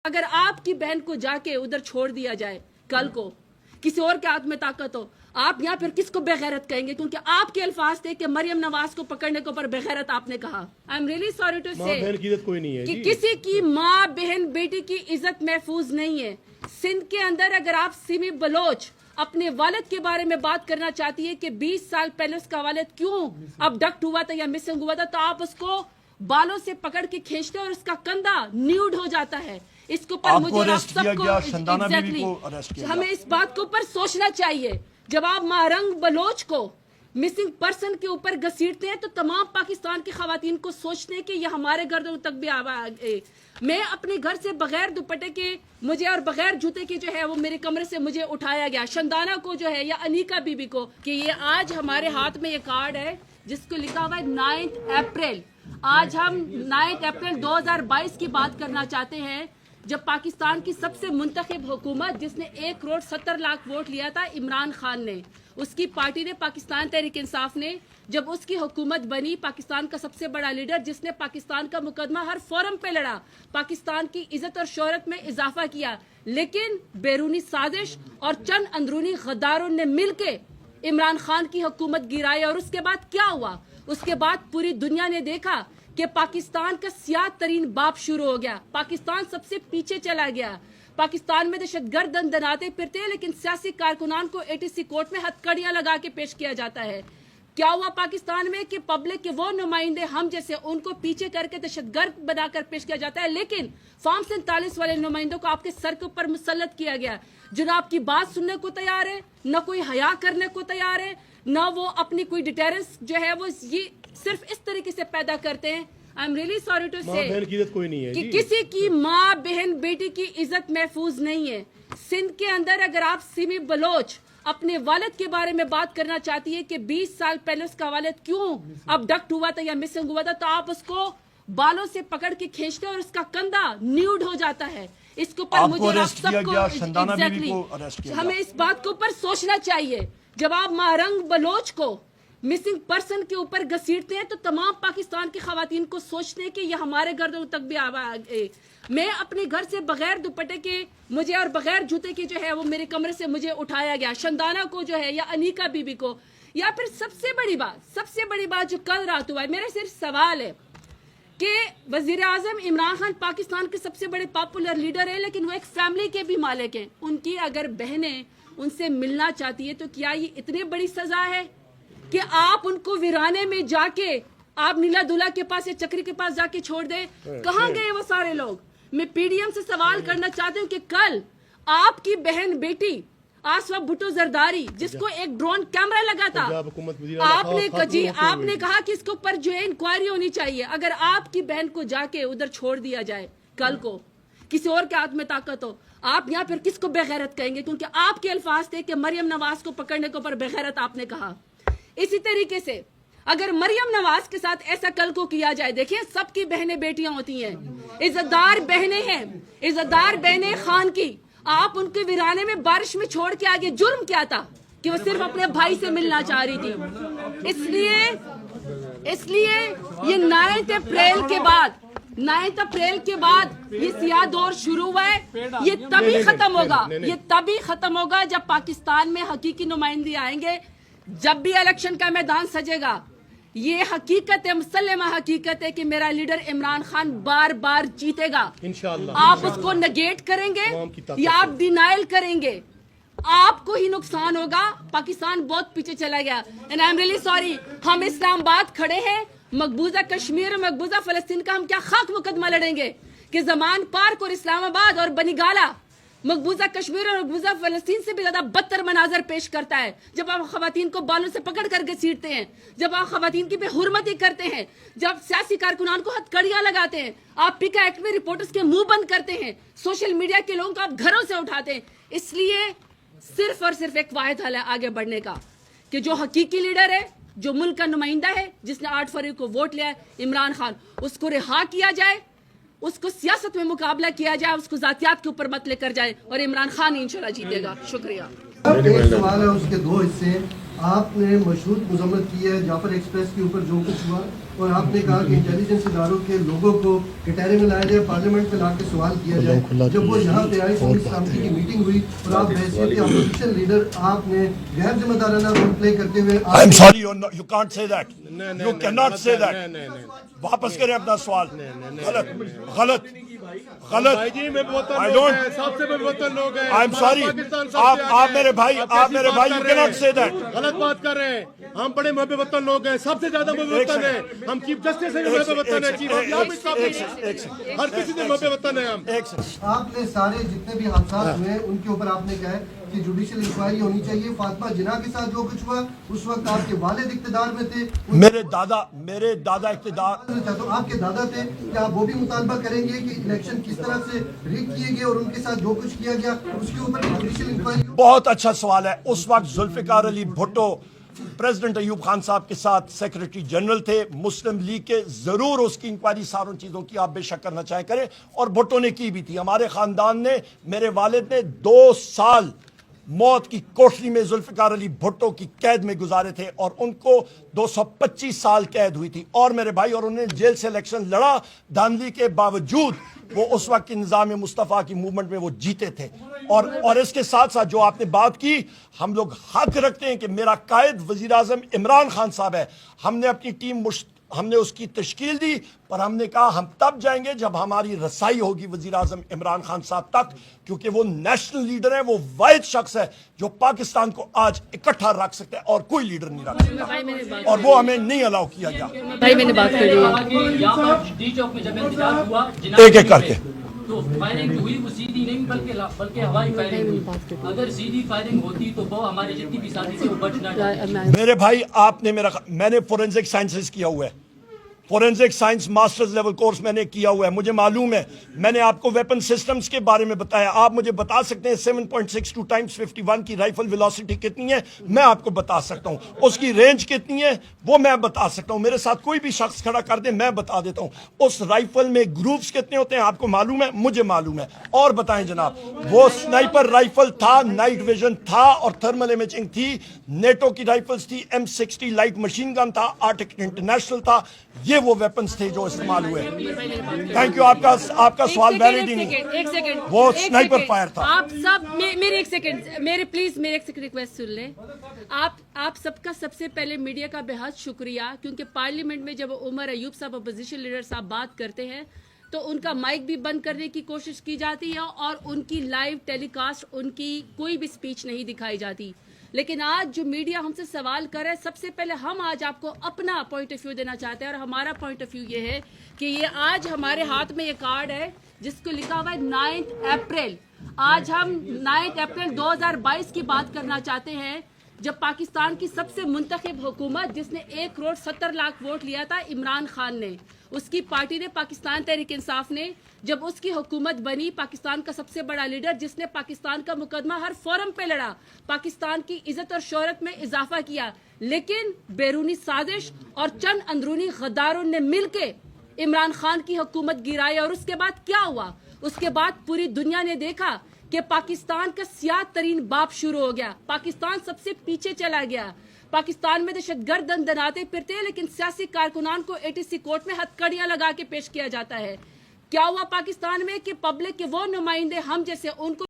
अगर आपकी बहन को जाके उधर छोड़ दिया जाए कल को, किसी और के हाथ में ताकत हो, आप यहाँ फिर किसको बेगैरत कहेंगे? क्योंकि आपके अल्फाज थे कि मरियम नवाज को पकड़ने को पर बेगैरत आपने कहा। I am really sorry to say कोई नहीं है कि किसी की माँ बहन बेटी की इज्जत महफूज नहीं है। सिंध के अंदर अगर आप सिमी बलोच अपने वालिद के बारे में बात करना चाहती है कि 20 साल पहले उसका वालिद क्यों अबडक्ट हुआ था या मिसिंग हुआ था, तो आप उसको बालों से पकड़ के खींचते और उसका कंधा न्यूड हो जाता है। इसके ऊपर मुझे हमें इस बात के ऊपर सोचना चाहिए। जब आप मारंग बलोच को मिसिंग पर्सन के ऊपर घसीटते हैं तो तमाम पाकिस्तान की खवातीन को सोचते हैं कि ये हमारे गर्दों तक भी मैं अपने घर से बगैर दुपट्टे के मुझे और बगैर जूते के जो है वो मेरे कमरे से मुझे उठाया गया। शंदाना को जो है या अनीका बीबी को कि ये आज हमारे हाथ में ये कार्ड है जिसको लिखा हुआ है 9 अप्रैल। आज हम 9 अप्रैल 2022 की बात करना चाहते हैं, जब पाकिस्तान की सबसे मुंतखब हुकूमत जिसने 1 करोड़ 70 लाख वोट लिया था इमरान खान ने, उसकी पार्टी ने, पाकिस्तान तहरीक इंसाफ ने, जब उसकी हुकूमत बनी, पाकिस्तान का सबसे बड़ा लीडर जिसने पाकिस्तान का मुकदमा हर फोरम पे लड़ा, पाकिस्तान की इज्जत और शोहरत में इजाफा किया, लेकिन बैरूनी साजिश और चंद अंदरूनी गद्दारों ने मिलके इमरान खान की हुकूमत गिराई। और उसके बाद क्या हुआ? उसके बाद पूरी दुनिया ने देखा कि पाकिस्तान का सियाह तरीन बाप शुरू हो गया। पाकिस्तान सबसे पीछे चला गया। पाकिस्तान में दहशतगर्द दंदनाते फिरते हैं, लेकिन सियासी कारकुनान को एटीसी कोर्ट में हथकड़ियां लगा के पेश किया जाता है। क्या हुआ पाकिस्तान में कि पब्लिक के वो नुमाइंदे हम जैसे उनको पीछे करके दहशतगर्द बनाकर पेश किया जाता है, लेकिन फॉर्म 47 वाले नुमाइंदों को आपके सर के ऊपर मुसल्लत किया गया, जो ना आपकी बात सुनने को तैयार है, न कोई हया करने को तैयार है, न वो अपनी कोई डिटेरेंस जो है वो ये सिर्फ इस तरीके से पैदा करते हैं। I am really sorry to say कोई नहीं है कि किसी की माँ बहन बेटी की इज्जत महफूज नहीं है। सिंध के अंदर अगर आप सिमी बलोच अपने वालिद के बारे में बात करना चाहती है कि 20 साल पहले उसका वालिद क्यों अबडक्ट हुआ था या मिसिंग हुआ था, तो आप उसको बालों से पकड़ के खींचते और उसका कंधा न्यूड हो जाता है। इसके ऊपर मुझे आप सबको हमें इस बात के ऊपर सोचना चाहिए। जब आप मारंग बलोच को मिसिंग पर्सन के ऊपर घसीटते हैं तो तमाम पाकिस्तान की खवातीन को सोचते हैं कि ये हमारे गर्दों तक भी मैं अपने घर से बगैर दुपट्टे के मुझे और बगैर जूते के जो है वो मेरे कमरे से मुझे उठाया गया। शंदाना को जो है या अनीका बीबी को, या फिर सबसे बड़ी बात जो कल रात हुआ है, मेरा सिर्फ सवाल है कि वजीर आजम इमरान खान पाकिस्तान के सबसे बड़े पॉपुलर लीडर है, लेकिन वो एक फैमिली के भी मालिक हैं। उनकी अगर बहनें उनसे मिलना चाहती है तो क्या ये इतनी बड़ी सजा है कि आप उनको वीराने में जाके आप नीला दुल्ला के पास या चक्री के पास जाके छोड़ दे? कहाँ गए वो सारे लोग? मैं पीडीएम से सवाल करना चाहती हूँ कि कल आपकी बहन बेटी आसवा भुट्टो जरदारी, जिसको एक ड्रोन कैमरा लगा था, आपने कहा कि इसके ऊपर जो है इंक्वायरी होनी चाहिए। अगर आपकी बहन को जाके उधर छोड़ दिया जाए कल को, किसी और के हाथ में ताकत हो, आप यहाँ फिर किसको बेगैरत कहेंगे? क्योंकि आपके अल्फाज थे कि मरियम नवाज को पकड़ने के ऊपर बेगैरत आपने कहा। इसी तरीके से अगर मरियम नवाज के साथ ऐसा कल को किया जाए, देखिए सबकी बहनें बेटियां होती हैं, इज्जतदार बहनें हैं, इज्जतदार बहनें खान की, आप उनके वीराने में बारिश में छोड़ के आगे जुर्म क्या था कि वो सिर्फ अपने भाई से मिलना चाह रही थी। इसलिए ये 9 अप्रैल के बाद ये सियाह दौर शुरू हुआ है। ये तभी खत्म होगा जब पाकिस्तान में हकीकी नुमाइंदे आएंगे। जब भी इलेक्शन का मैदान सजेगा, ये हकीकत है, मुसल्लमा हकीकत है कि मेरा लीडर इमरान खान बार बार जीतेगा। इंशाअल्लाह आप उसको नेगेट करेंगे या आप डिनाइल करेंगे, आपको ही नुकसान होगा। पाकिस्तान बहुत पीछे चला गया। And I am really sorry, हम इस्लामाबाद खड़े हैं, मकबूजा कश्मीर और मकबूजा फलस्तीन का हम क्या खाक मुकदमा लड़ेंगे कि जमान पार्क और इस्लामाबाद और बनीगाला मकबूजा कश्मीर और मकबूजा फलस्तीन से भी ज्यादा बदतर मनाजर पेश करता है। जब आप खवातीन को बालों से पकड़ कर घसीटते हैं, जब आप खवातीन की बेहुरमती करते हैं, जब सियासी कारकुनान को हथकड़ियां लगाते हैं, आप पिका एक्ट में रिपोर्टर्स के मुंह बंद करते हैं, सोशल मीडिया के लोगों को आप घरों से उठाते हैं। इसलिए सिर्फ और सिर्फ एक वाहिद हल है आगे बढ़ने का कि जो हकीकी लीडर है, जो मुल्क का नुमाइंदा है, जिसने 8 फरवरी को वोट लिया है, इमरान खान, उसको रिहा किया जाए, उसको सियासत में मुकाबला किया जाए, उसको जातियात के ऊपर मत लेकर जाए और इमरान खान इंशाल्लाह जीतेगा। शुक्रिया। ایک سوال ہے، اس کے دو حصے ہیں. آپ نے مشہود مذمت کی ہے جعفر ایکسپریس کے اوپر جو کچھ ہوا، اور آپ نے کہا کہ انٹیلیجنس اداروں کے لوگوں کو کٹہرے میں لایا جائے، پارلیمنٹ میں لا کے سوال کیا جائے. جب وہ یہاں پہ آئے سمیت سامتی کی میٹنگ ہوئی اور آپ بحیثیت اپوزیشن لیڈر آپ نے غیر ذمہ دارانہ رول پلے کرتے ہوئے I'm sorry, you can't say that. You cannot say that. واپس کریں اپنا سوال. غلط. I don't. سب سے بڑے وطن لوگ ہیں. I'm sorry. آپ میرے بھائی, you cannot say that. غلط بات کر رہے ہیں. ہم بڑے محب وطن لوگ ہیں, سب سے زیادہ محب وطن ہیں. ہم چیف جسٹس سے بھی محب وطن ہیں. ہر کسی سے محب وطن ہیں ہم. آپ نے سارے جتنے بھی حادثات ہوئے ان کے اوپر آپ نے کہا ہے کہ جوڈیشل انکوائری ہونی چاہیے. فاطمہ جناح کے ساتھ جو کچھ ہوا اس وقت آپ کے والد اقتدار میں تھے, میرے دادا اقتدار. تو آپ کے دادا تھے, کیا آپ وہ بھی مطالبہ کریں گے کہ الیکشن کس طرح سے ریگ کیے گئے اور ان کے ساتھ جو کچھ کیا گیا اس کے اوپر جوڈیشل انکوائری؟ بہت اچھا سوال ہے. اس وقت ذوالفقار علی بھٹو پریزیڈنٹ ایوب خان صاحب کے ساتھ سیکریٹری جنرل تھے مسلم لیگ کے. ضرور اس کی انکوائری ساروں چیزوں کی آپ بے شک کرنا چاہیں کریں, اور بھٹو نے کی بھی تھی. ہمارے خاندان نے, میرے والد نے 2 سال موت کی کوٹری میں ذوالفقار علی بھٹو کی قید میں گزارے تھے, اور ان کو 225 سال قید ہوئی تھی. اور میرے بھائی, اور انہوں نے جیل سے الیکشن لڑا, دھاندلی کے باوجود وہ اس وقت کی نظام مصطفیٰ کی موومنٹ میں وہ جیتے تھے. اور اس کے ساتھ ساتھ جو آپ نے بات کی, ہم لوگ حق رکھتے ہیں کہ میرا قائد وزیر اعظم عمران خان صاحب ہے. ہم نے اپنی ٹیم ہم نے اس کی تشکیل دی, پر ہم نے کہا ہم تب جائیں گے جب ہماری رسائی ہوگی وزیر اعظم عمران خان صاحب تک, کیونکہ وہ نیشنل لیڈر ہیں. وہ واحد شخص ہے جو پاکستان کو آج اکٹھا رکھ سکتا ہے, اور کوئی لیڈر نہیں رکھ سکتا, اور وہ ہمیں نہیں الاؤ کیا گیا. بھائی میں نے بات کر ایک ایک کر کے. تو فائرنگ ہوئی وہ سیدھی نہیں بلکہ ہوائی فائرنگ ہوئی. اگر سیدھی فائرنگ ہوتی تو وہ ہمارے جتنی بھی ساتھی تھے وہ بچ نہ جاتے. میرے بھائی, آپ نے میں نے فورینزک سائنسز کیا ہوا ہے, forensic science masters level course میں نے کیا ہوا ہے. مجھے معلوم ہے, میں نے آپ کو ویپن سسٹمز کے بارے میں بتایا. آپ مجھے بتا سکتے ہیں 7.62 ٹائمز 51 کی رائفل ویلوسٹی کتنی ہے, میں آپ کو بتا سکتا ہوں. اس کی رینج کتنی ہے وہ میں بتا سکتا ہوں. میرے ساتھ کوئی بھی شخص کھڑا کر دے میں بتا دیتا ہوں. اس رائفل میں گروپس کتنے ہوتے ہیں آپ کو معلوم ہے, مجھے معلوم ہے. اور بتائیں جناب, وہ سنائپر رائفل تھا, نائٹ ویژن تھا, اور تھرمل امیجنگ تھی. نیٹو کی رائفلز تھی, M60 لائٹ مشین گن تھا, آرٹک انٹرنیشنل تھا. یہ وہ ویپنز تھے جو استعمال ہوئے. Thank you. آپ کا سوال ویلڈ ہی نہیں, وہ سنائپر فائر تھا. آپ سب میرے ایک سیکنڈ, پلیز میرے ایک سیکنڈ ریکویسٹ سن لیں. آپ سب کا سب سے پہلے میڈیا کا بہت شکریہ, کیونکہ پارلیمنٹ میں جب عمر ایوب صاحب اپوزیشن لیڈر صاحب بات کرتے ہیں تو ان کا مائک بھی بند کرنے کی کوشش کی جاتی ہے, اور ان کی لائیو ٹیلی کاسٹ ان کی کوئی بھی سپیچ نہیں دکھائی جاتی. لیکن آج جو میڈیا ہم سے سوال کر رہا ہے, سب سے پہلے ہم آج آپ کو اپنا پوائنٹ آف ویو دینا چاہتے ہیں, اور ہمارا پوائنٹ آف ویو یہ ہے کہ یہ آج ہمارے ہاتھ میں یہ کارڈ ہے جس کو لکھا ہوا ہے 9 اپریل. آج ہم 9 اپریل 2022 کی بات کرنا چاہتے ہیں, جب پاکستان کی سب سے منتخب حکومت جس نے 1.70 کروڑ ووٹ لیا تھا عمران خان نے, اس کی پارٹی نے, پاکستان تحریک انصاف نے, جب اس کی حکومت بنی, پاکستان کا سب سے بڑا لیڈر جس نے پاکستان کا مقدمہ ہر فورم پہ لڑا, پاکستان کی عزت اور شہرت میں اضافہ کیا, لیکن بیرونی سازش اور چند اندرونی غداروں نے مل کے عمران خان کی حکومت گرائی. اور اس کے بعد کیا ہوا؟ اس کے بعد پوری دنیا نے دیکھا کہ پاکستان کا سیاہ ترین باپ شروع ہو گیا. پاکستان سب سے پیچھے چلا گیا. پاکستان میں دہشت گرد دندناتے پھرتے ہیں, لیکن سیاسی کارکنان کو ATC کورٹ میں ہتھکڑیاں لگا کے پیش کیا جاتا ہے. کیا ہوا پاکستان میں کہ پبلک کے وہ نمائندے ہم جیسے ان کو